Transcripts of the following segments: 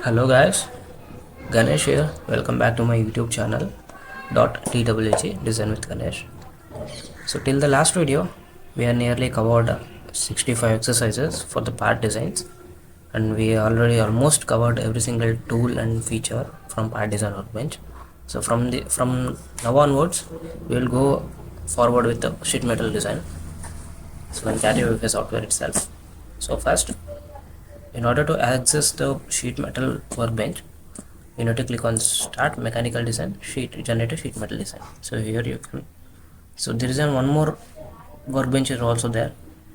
Hello guys, Ganesh here. Welcome back to my YouTube channel .twg Design with Ganesh. So till the last video, we are nearly covered 65 exercises for the part designs, and we already almost covered every single tool and feature from part design workbench. So from now onwards, we will go forward with the sheet metal design. So in Catia software itself. So first, in order to access the sheet metal workbench, you need to click on start mechanical design sheet generate a sheet metal design. So here you can, so there is one more workbench is also there,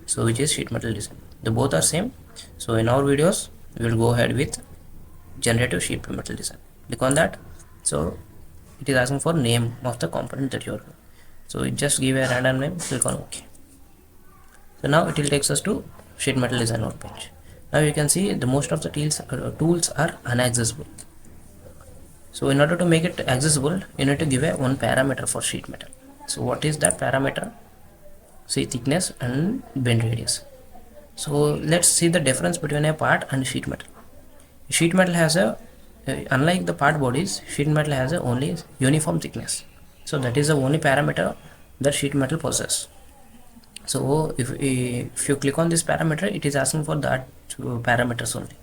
so which is sheet metal design. The both are same. So in our videos we will go ahead with generative sheet metal design. Click on that. So it is asking for name of the component that you are doing. So it just give a random name, click on OK. So now it will takes us to sheet metal design workbench. Now you can see the most of the tools are inaccessible. So in order to make it accessible, you need to give a one parameter for sheet metal. So what is that parameter? See, thickness and bend radius. So let's see the difference between a part and sheet metal. Sheet metal has unlike the part bodies, sheet metal has only uniform thickness. So that is the only parameter that sheet metal possesses. So if you click on this parameter, it is asking for that parameters only.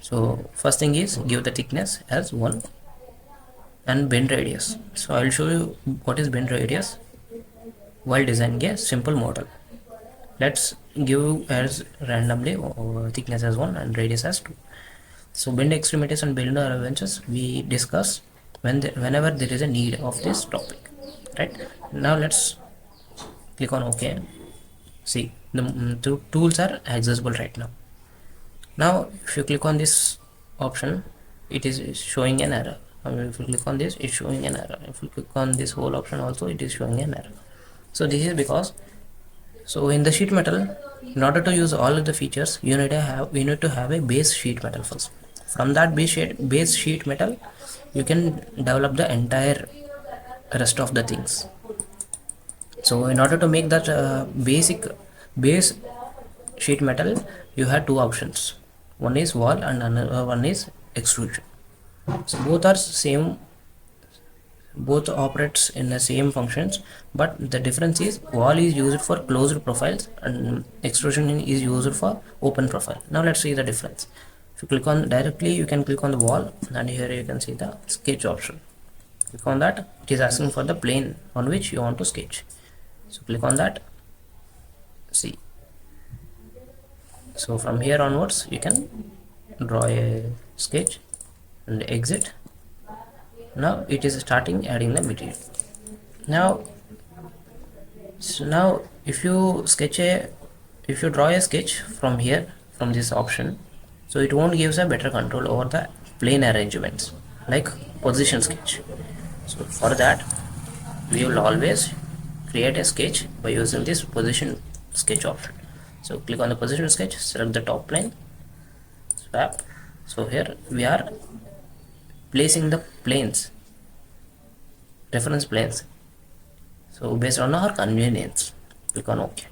So first thing is give the thickness as 1 and bend radius. So I will show you what is bend radius while designing a simple model. Let's give as randomly thickness as 1 and radius as 2. So bend extremities and bend advances we discuss whenever there is a need of this topic, right? Now let's click on OK. See, the tools are accessible right now. Now if you click on this option, it is showing an error. If you click on this, it's showing an error. If you click on this whole option also, it is showing an error. So this is because, so in the sheet metal, in order to use all of the features, you need to have a base sheet metal first. From that base sheet metal, you can develop the entire rest of the things. So in order to make that base sheet metal, you have two options. One is wall and another one is extrusion. So both are same, both operates in the same functions, but the difference is wall is used for closed profiles and extrusion is used for open profile. Now let's see the difference. If you click on directly, you can click on the wall, and here you can see the sketch option. Click on that, it is asking for the plane on which you want to sketch. So click on that. See, so from here onwards you can draw a sketch and exit. Now it is starting adding the material. Now if you draw a sketch from here, from this option, so it won't give us a better control over the plane arrangements like position sketch. So for that we will always create a sketch by using this position sketch option. So click on the position sketch, select the top plane, swap. So here we are placing the planes, reference planes, so based on our convenience. Click on OK.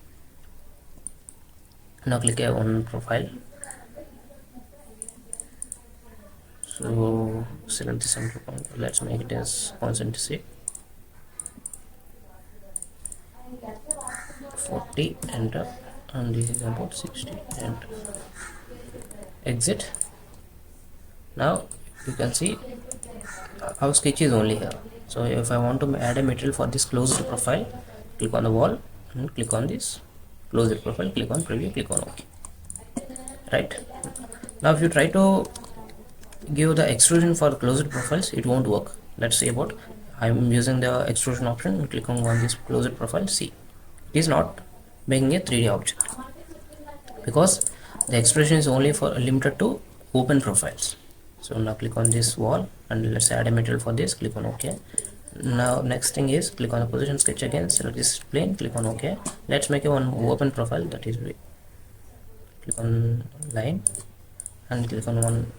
Now click on profile. So select the center point, let's make it as concentric 40, enter, and this is about 60, enter, exit. Now you can see our sketch is only here. So if I want to add a material for this closed profile, click on the wall and click on this closed profile, click on preview, click on OK. Right now if you try to give the extrusion for closed profiles, it won't work. Let's see about, I'm using the extrusion option, click on this closed profile. See, it is not making a 3D object because the extrusion is only for limited to open profiles. So now click on this wall and let's add a material for this, click on OK. Now next thing is click on the position sketch again, select this plane, click on OK. Let's make a one open profile, that is click on line and click on one,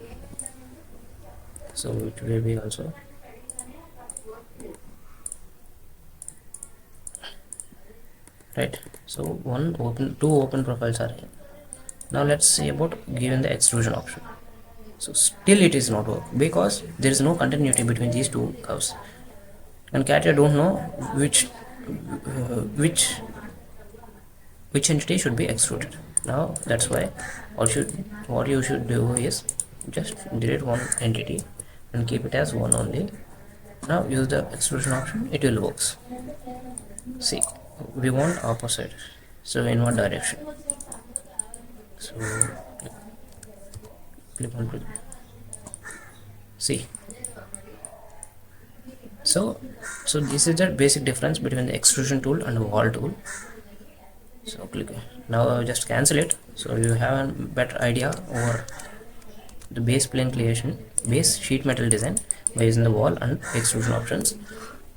so it will be also right. So two open profiles are here. Now let's see about giving the extrusion option. So still it is not work because there is no continuity between these two curves, and Catia don't know which entity should be extruded. Now that's why what you should do is just delete one entity and keep it as one only. Now use the extrusion option, it will works. See, we want opposite, so in one direction. So click on to see. So this is the basic difference between the extrusion tool and the wall tool. So click now, just cancel it, so you have a better idea over the base plane creation, base sheet metal design by using the wall and extrusion options.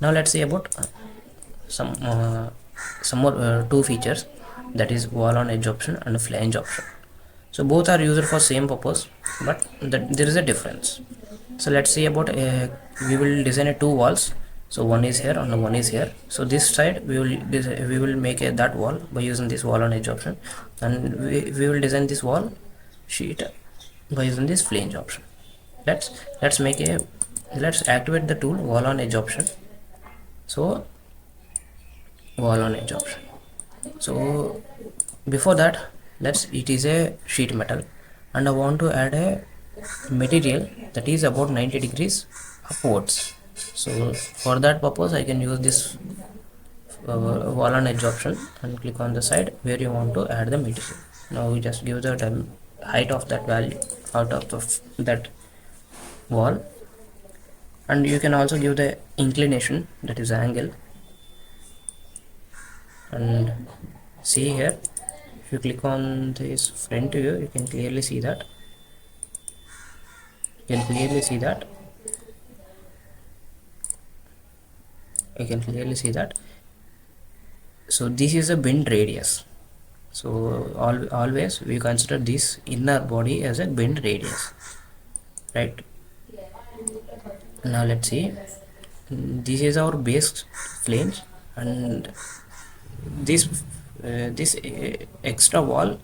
Now let's see about some more two features, that is wall on edge option and flange option. So both are used for same purpose, but there is a difference. So let's see about we will design two walls. So one is here and one is here. So this side we will make that wall by using this wall on edge option, and we will design this wall sheet by using this flange option. Let's activate the tool wall on edge option. So wall on edge option. So before that, it is a sheet metal, and I want to add a material that is about 90 degrees upwards. So for that purpose I can use this wall on edge option and click on the side where you want to add the material. Now we just give the height of that value out of that wall, and you can also give the inclination, that is angle. And see here, if you click on this front view, you can clearly see that. You can clearly see that. So this is a bend radius. So always we consider this inner body as a bend radius, right? Now let's see, this is our base flange, and this extra wall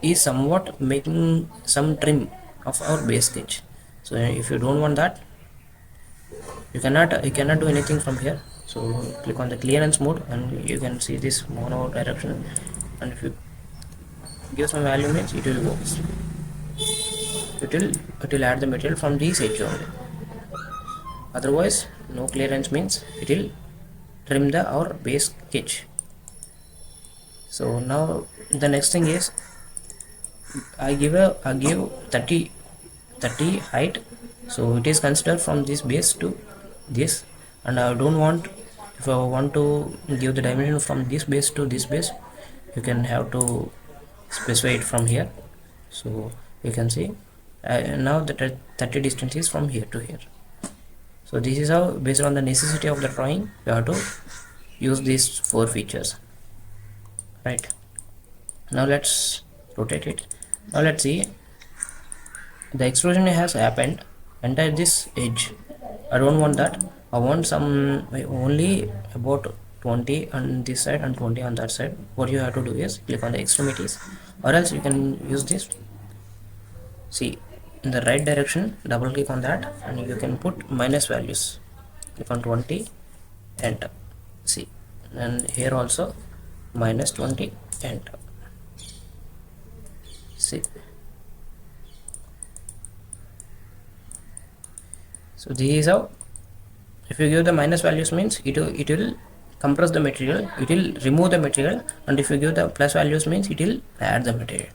is somewhat making some trim of our base sketch. So if you don't want that, you cannot do anything from here. So click on the clearance mode and you can see this mono direction, and if you give some value means it will work. It will add the material from this edge only. Otherwise no clearance means it will trim our base sketch. So now the next thing is I give 30 height, so it is considered from this base to this, and I don't want, if I want to give the dimension from this base to this base, you can have to specify it from here. So you can see now the 30 distance is from here to here. So this is how, based on the necessity of the drawing, you have to use these 4 features, right? Now let's rotate it. Now let's see, the extrusion has happened entire this edge. I don't want that. I want some only about 20 on this side and 20 on that side. What you have to do is click on the extremities, or else you can use this. See, in the right direction, double click on that and you can put minus values. Click on 20, enter. See, and here also minus 20, enter. See, so this is how, if you give the minus values means it will compress the material, it will remove the material, and if you give the plus values means it will add the material.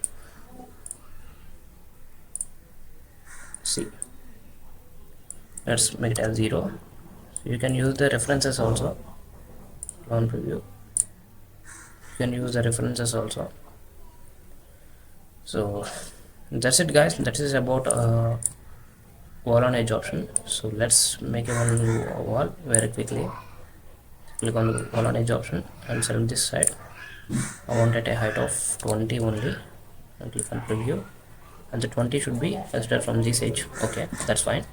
See, let's make it as 0. So you can use the references also on preview. You can use the references also. So that's it guys, that is about wall on edge option. So let's make a one wall very quickly. Click on the wall on edge option and select this side. I wanted a height of 20 only, and click on preview, and the 20 should be considered from this edge. Okay, that's fine.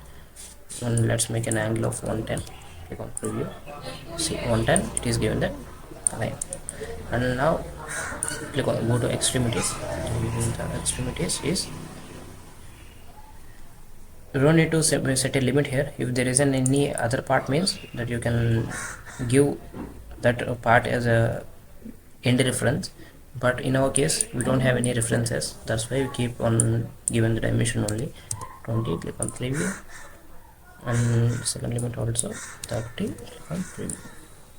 And let's make an angle of 110. Click on preview. See, 110, it is given that line. And now click on go to extremities. The extremities is you don't need to set a limit here. If there isn't any other part, means that you can give that part as a end reference, but in our case we don't have any references. That's why we keep on given the dimension only 20. Click on preview, and second limit also 30. Click on preview.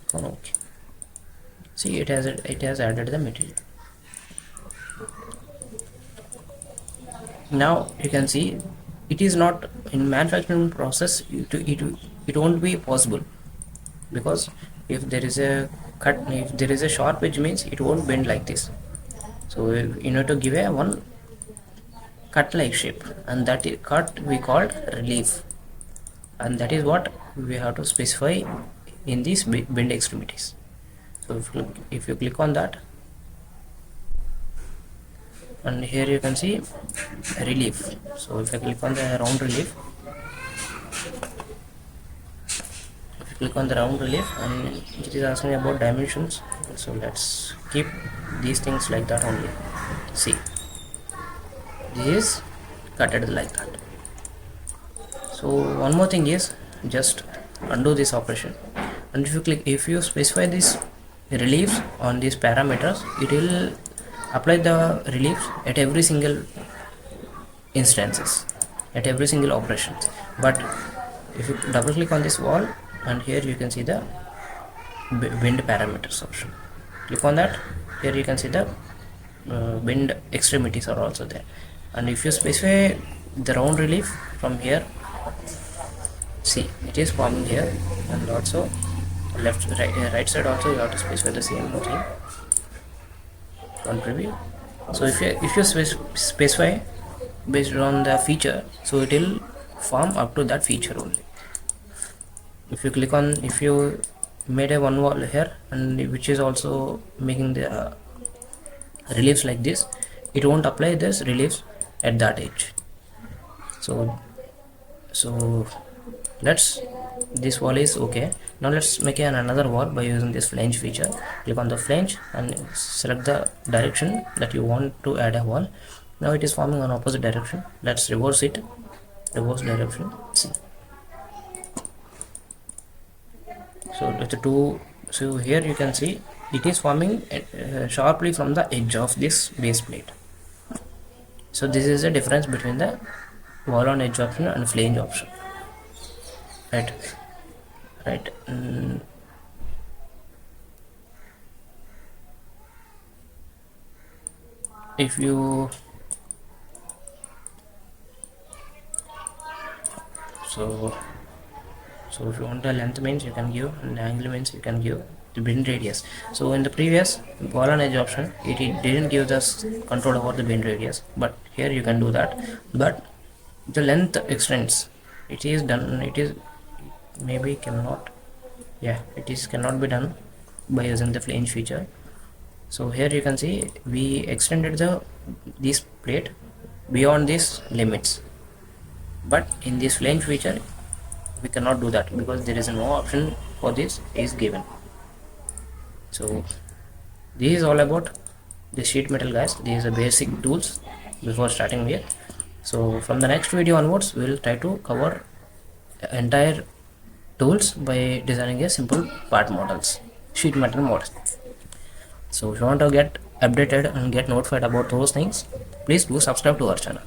Click on OK. See, it has added the material. Now you can see it is not in manufacturing process. It won't be possible, because if there is a cut, if there is a sharp edge, means it won't bend like this. So you need to give a one cut like shape, and that cut we called relief, and that is what we have to specify in these bend extremities. So if you click on that, and here you can see relief. So if I click on the round relief, and it is asking about dimensions, so let's keep these things like that only. See, this is cutted like that. So one more thing is, just undo this operation, and if you specify this reliefs on these parameters, it will apply the reliefs at every single instances, at every single operations. But if you double click on this wall, and here you can see the bend parameters option, click on that. Here you can see the bend extremities are also there, and if you specify the round relief from here, see, it is forming here, and also right side also you have to specify the same thing on preview. So if you specify based on the feature, so it will form up to that feature only. If you click on, if you made a one wall here, and which is also making the reliefs like this, it won't apply this reliefs at that edge. So this wall is okay. Now let's make another wall by using this flange feature. Click on the flange and select the direction that you want to add a wall. Now it is forming on opposite direction. Let's reverse it, reverse direction. See, so the two, so here you can see it is forming sharply from the edge of this base plate. So this is the difference between the wall on edge option and flange option, right? If you so if you want the length, means you can give, and angle means you can give the bend radius. So in the previous wall on edge option, it didn't give us control over the bend radius, but here you can do that. But the length extends, it is done, it is maybe cannot, yeah, it is cannot be done by using the flange feature. So here you can see we extended this plate beyond these limits, but in this flange feature we cannot do that, because there is no option for this is given. So this is all about the sheet metal, guys. These are basic tools before starting with. So from the next video onwards, we will try to cover entire tools by designing a simple part models, sheet metal models. So if you want to get updated and get notified about those things, please do subscribe to our channel.